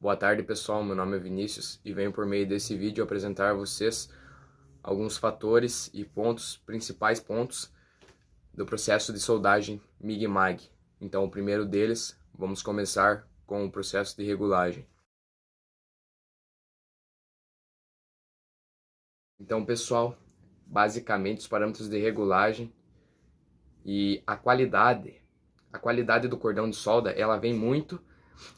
Boa tarde, pessoal. Meu nome é Vinícius e venho por meio desse vídeo apresentar a vocês alguns fatores e principais pontos do processo de soldagem MIG-MAG. Então, o primeiro deles, vamos começar com o processo de regulagem. Então, pessoal, basicamente os parâmetros de regulagem e a qualidade do cordão de solda, ela vem muito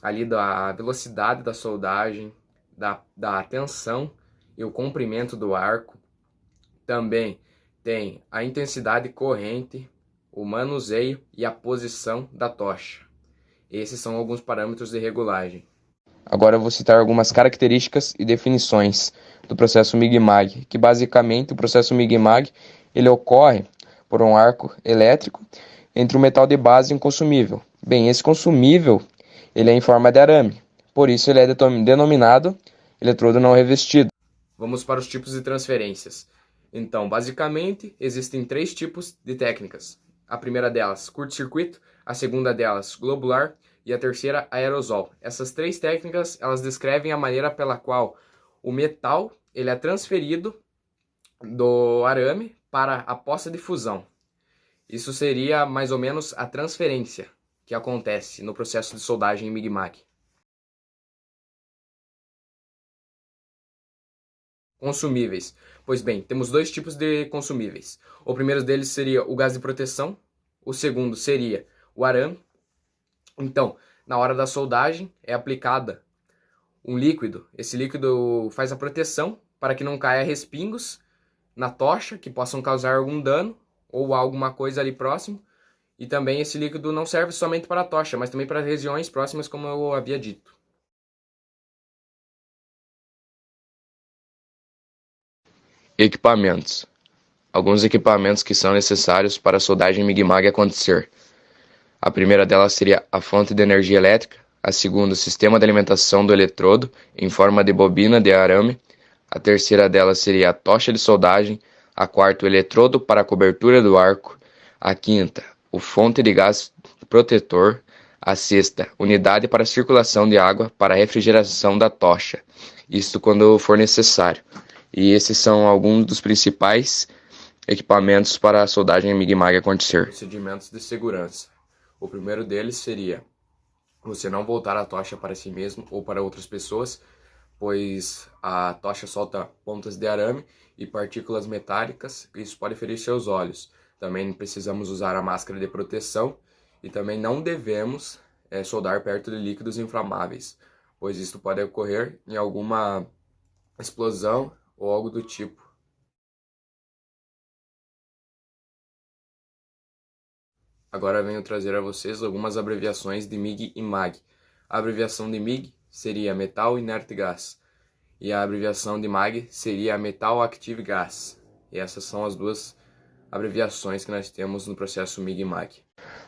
ali da velocidade da soldagem, da tensão e o comprimento do arco. Também tem a intensidade corrente, o manuseio e a posição da tocha. Esses são alguns parâmetros de regulagem. Agora eu vou citar algumas características e definições do processo MIG-MAG, que basicamente o processo MIG-MAG ele ocorre por um arco elétrico entre um metal de base e um consumível. Bem, esse consumível ele é em forma de arame, por isso ele é denominado eletrodo não revestido. Vamos para os tipos de transferências. Então, basicamente, existem 3 tipos de técnicas. A primeira delas, curto-circuito, a segunda delas, globular, e a terceira, aerosol. Essas 3 técnicas, elas descrevem a maneira pela qual o metal ele é transferido do arame para a poça de fusão. Isso seria mais ou menos a transferência que acontece no processo de soldagem MIG-MAG. Consumíveis. Pois bem, temos 2 tipos de consumíveis. O primeiro deles seria o gás de proteção, o segundo seria o arame. Então, na hora da soldagem é aplicada um líquido. Esse líquido faz a proteção para que não caia respingos na tocha que possam causar algum dano ou alguma coisa ali próximo. E também esse líquido não serve somente para a tocha, mas também para regiões próximas, como eu havia dito. Equipamentos. Alguns equipamentos que são necessários para a soldagem MIG-MAG acontecer. A primeira delas seria a fonte de energia elétrica, a segunda o sistema de alimentação do eletrodo em forma de bobina de arame, a terceira delas seria a tocha de soldagem, a quarta o eletrodo para a cobertura do arco, a quinta o fonte de gás protetor, a sexta unidade para circulação de água para a refrigeração da tocha, isto quando for necessário. E esses são alguns dos principais equipamentos para a soldagem MIG-MAG acontecer. Procedimentos de segurança. O primeiro deles seria você não voltar a tocha para si mesmo ou para outras pessoas, pois a tocha solta pontas de arame e partículas metálicas, e isso pode ferir seus olhos. Também precisamos usar a máscara de proteção e também não devemos soldar perto de líquidos inflamáveis, pois isso pode ocorrer em alguma explosão ou algo do tipo. Agora venho trazer a vocês algumas abreviações de MIG e MAG. A abreviação de MIG seria Metal Inert Gas e a abreviação de MAG seria Metal Active Gas. E essas são as duas abreviações que nós temos no processo MIG e MAG.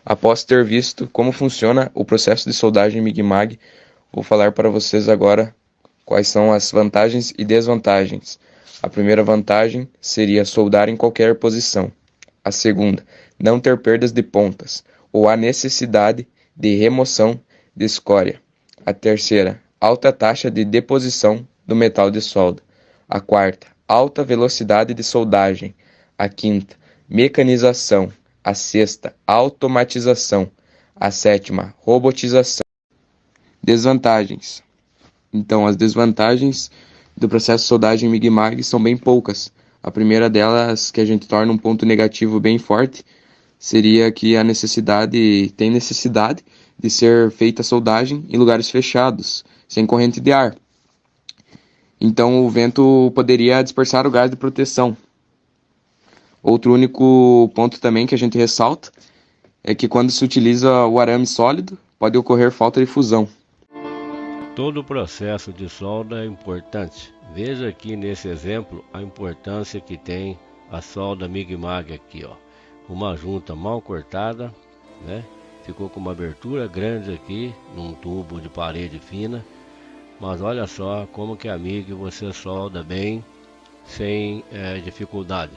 Após ter visto como funciona o processo de soldagem MIG e MAG, vou falar para vocês agora quais são as vantagens e desvantagens. A primeira vantagem seria soldar em qualquer posição. A segunda, não ter perdas de pontas ou a necessidade de remoção de escória. A terceira, alta taxa de deposição do metal de solda. A quarta, alta velocidade de soldagem. A quinta, mecanização. A sexta, automatização. A sétima, robotização. Desvantagens. Então, as desvantagens do processo de soldagem MIG-MAG são bem poucas. A primeira delas, que a gente torna um ponto negativo bem forte, seria que tem necessidade de ser feita a soldagem em lugares fechados, sem corrente de ar. Então o vento poderia dispersar o gás de proteção. Outro único ponto também que a gente ressalta é que quando se utiliza o arame sólido, pode ocorrer falta de fusão. Todo o processo de solda é importante. Veja aqui nesse exemplo a importância que tem a solda MIG-MAG aqui, ó. Uma junta mal cortada, né? Ficou com uma abertura grande aqui, num tubo de parede fina. Mas olha só como que a MIG você solda bem, sem dificuldade.